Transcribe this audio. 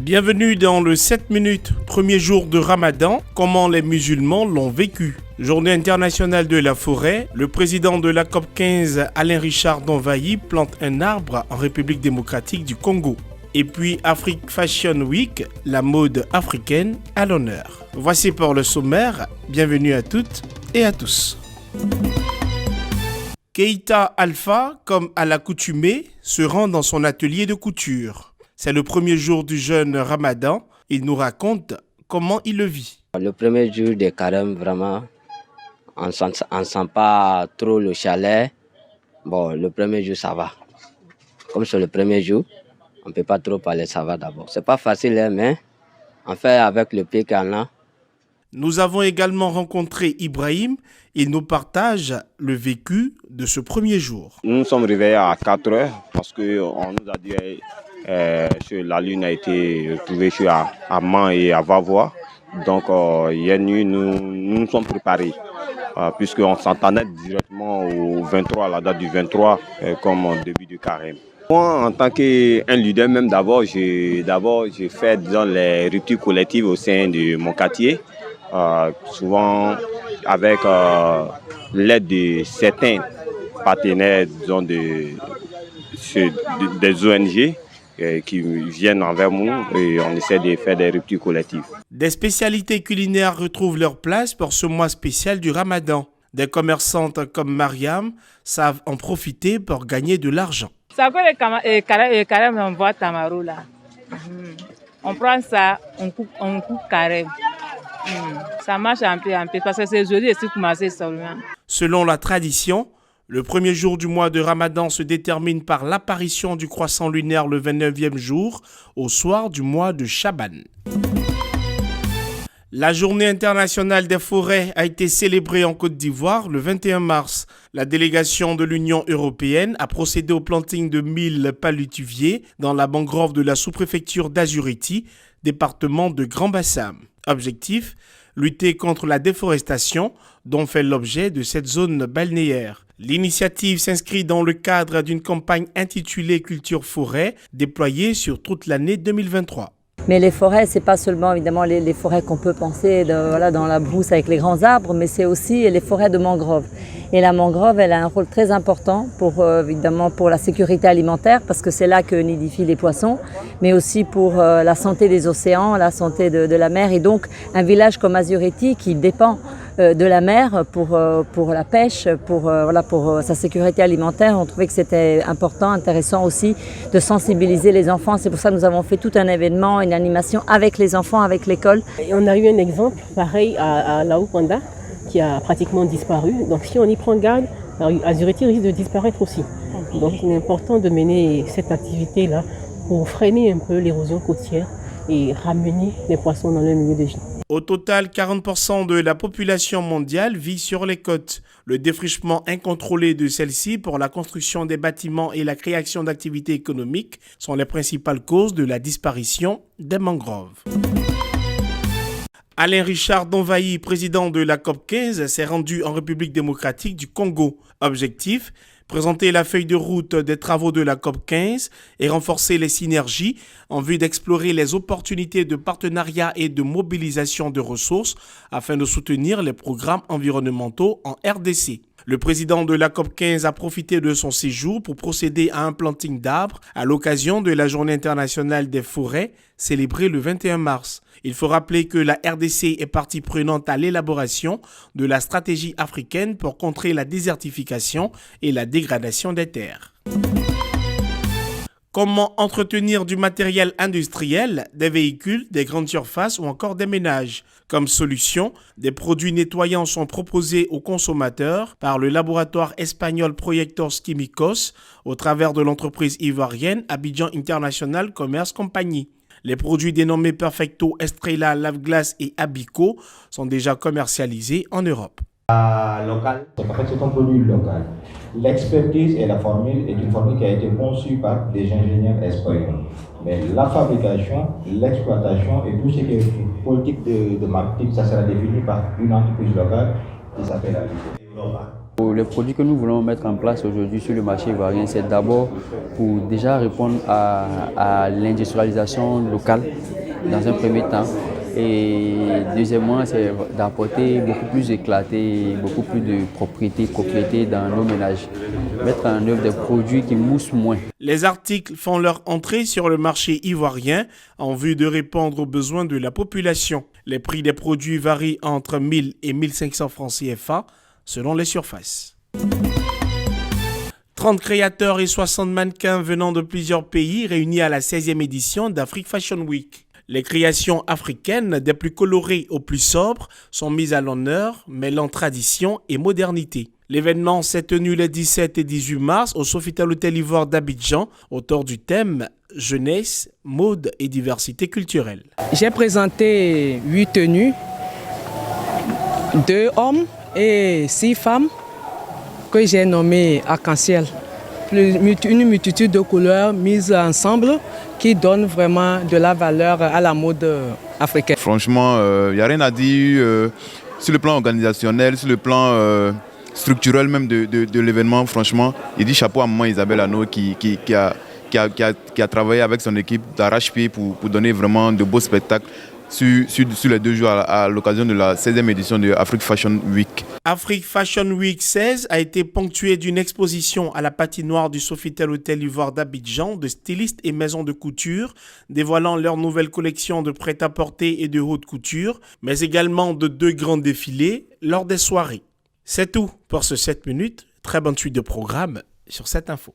Bienvenue dans le 7 minutes, premier jour de Ramadan, comment les musulmans l'ont vécu. Journée internationale de la forêt, le président de la COP15, Alain Richard Donvayi, plante un arbre en République démocratique du Congo. Et puis Afrique Fashion Week, la mode africaine à l'honneur. Voici pour le sommaire, bienvenue à toutes et à tous. Keïta Alpha, comme à l'accoutumée, se rend dans son atelier de couture. C'est le premier jour du jeûne Ramadan. Il nous raconte comment il le vit. Le premier jour de carême, vraiment, on ne sent pas trop le chalet. Bon, le premier jour, ça va. Comme c'est le premier jour, on ne peut pas trop parler, ça va d'abord. C'est pas facile, hein, mais on fait avec le pied qu'on a. Nous avons également rencontré Ibrahim. Il nous partage le vécu de ce premier jour. Nous nous sommes réveillés à 4 heures parce qu'on nous a dit que la lune a été retrouvée à Man et à Vavois. Donc, hier nuit, nous nous sommes préparés puisqu'on s'entendait directement au 23, à la date du 23, comme au début du carême. Moi, en tant qu'un leader, même d'abord, j'ai fait les ruptures collectives au sein de mon quartier. Souvent avec l'aide de certains partenaires des ONG qui viennent envers nous et on essaie de faire des ruptures collectives. Des spécialités culinaires retrouvent leur place pour ce mois spécial du Ramadan. Des commerçantes comme Mariam savent en profiter pour gagner de l'argent. Ça s'appelle carême en boîte tamaro là. On prend ça, on coupe carême. Ça marche un peu parce que c'est joli et c'est commencé seulement. Selon la tradition, le premier jour du mois de Ramadan se détermine par l'apparition du croissant lunaire le 29e jour au soir du mois de Chaban. La journée internationale des forêts a été célébrée en Côte d'Ivoire le 21 mars. La délégation de l'Union européenne a procédé au planting de 1000 palutuviers dans la mangrove de la sous-préfecture d'Azuriti, département de Grand Bassam. Objectif, lutter contre la déforestation dont fait l'objet de cette zone balnéaire. L'initiative s'inscrit dans le cadre d'une campagne intitulée Culture Forêt, déployée sur toute l'année 2023. Mais les forêts, c'est pas seulement évidemment les forêts qu'on peut penser dans la brousse avec les grands arbres, mais c'est aussi les forêts de mangrove. Et la mangrove, elle a un rôle très important évidemment pour la sécurité alimentaire, parce que c'est là que nidifient les poissons, mais aussi pour la santé des océans, la santé de la mer. Et donc, un village comme Azuriti qui dépend de la mer pour la pêche, pour sa sécurité alimentaire, on trouvait que c'était important, intéressant aussi de sensibiliser les enfants. C'est pour ça que nous avons fait tout un événement, une animation avec les enfants, avec l'école. Et on a eu un exemple pareil à Laoupanda qui a pratiquement disparu. Donc si on y prend garde, Azuriti risque de disparaître aussi. Donc il est important de mener cette activité-là pour freiner un peu l'érosion côtière et ramener les poissons dans le milieu de vie. Au total, 40% de la population mondiale vit sur les côtes. Le défrichement incontrôlé de celles-ci pour la construction des bâtiments et la création d'activités économiques sont les principales causes de la disparition des mangroves. Alain Richard Donvayi, président de la COP15, s'est rendu en République démocratique du Congo. Objectif, présenter la feuille de route des travaux de la COP15 et renforcer les synergies en vue d'explorer les opportunités de partenariat et de mobilisation de ressources afin de soutenir les programmes environnementaux en RDC. Le président de la COP15 a profité de son séjour pour procéder à un planting d'arbres à l'occasion de la Journée internationale des forêts célébrée le 21 mars. Il faut rappeler que la RDC est partie prenante à l'élaboration de la stratégie africaine pour contrer la désertification et la dégradation des terres. Comment entretenir du matériel industriel, des véhicules, des grandes surfaces ou encore des ménages? Comme solution, des produits nettoyants sont proposés aux consommateurs par le laboratoire espagnol Proyectos Químicos au travers de l'entreprise ivoirienne Abidjan International Commerce Company. Les produits dénommés Perfecto, Estrella, Lave-Glace et Abico sont déjà commercialisés en Europe. Local, c'est qu'en fait c'est un produit local. L'expertise et la formule est une formule qui a été conçue par des ingénieurs espagnols. Mais la fabrication, l'exploitation et tout ce qui est politique de marketing, ça sera défini par une entreprise locale qui s'appelle Abico. Les produits que nous voulons mettre en place aujourd'hui sur le marché ivoirien, c'est d'abord pour déjà répondre à l'industrialisation locale dans un premier temps. Et deuxièmement, c'est d'apporter beaucoup plus d'éclaté, beaucoup plus de propriété dans nos ménages. Mettre en œuvre des produits qui moussent moins. Les articles font leur entrée sur le marché ivoirien en vue de répondre aux besoins de la population. Les prix des produits varient entre 1000 et 1500 francs CFA selon les surfaces. 30 créateurs et 60 mannequins venant de plusieurs pays réunis à la 16e édition d'Afrique Fashion Week. Les créations africaines, des plus colorées aux plus sobres, sont mises à l'honneur, mêlant tradition et modernité. L'événement s'est tenu les 17 et 18 mars au Sofitel Hôtel Ivoire d'Abidjan, autour du thème « Jeunesse, mode et diversité culturelle ». J'ai présenté 8 tenues, 2 hommes et 6 femmes que j'ai nommées arc-en-ciel. Une multitude de couleurs mises ensemble qui donnent vraiment de la valeur à la mode africaine. Franchement, il n'y a rien à dire sur le plan organisationnel, sur le plan structurel même de l'événement. Franchement, il dit chapeau à maman Isabelle Hanno qui a travaillé avec son équipe d'arrache-pied pour donner vraiment de beaux spectacles sur les 2 jours à l'occasion de la 16e édition de Afrique Fashion Week. Afrique Fashion Week 16 a été ponctuée d'une exposition à la patinoire du Sofitel Hôtel Ivoire d'Abidjan de stylistes et maisons de couture dévoilant leur nouvelle collection de prêt-à-porter et de haute couture, mais également de 2 grands défilés lors des soirées. C'est tout pour ce 7 minutes. Très bonne suite de programme sur cette info.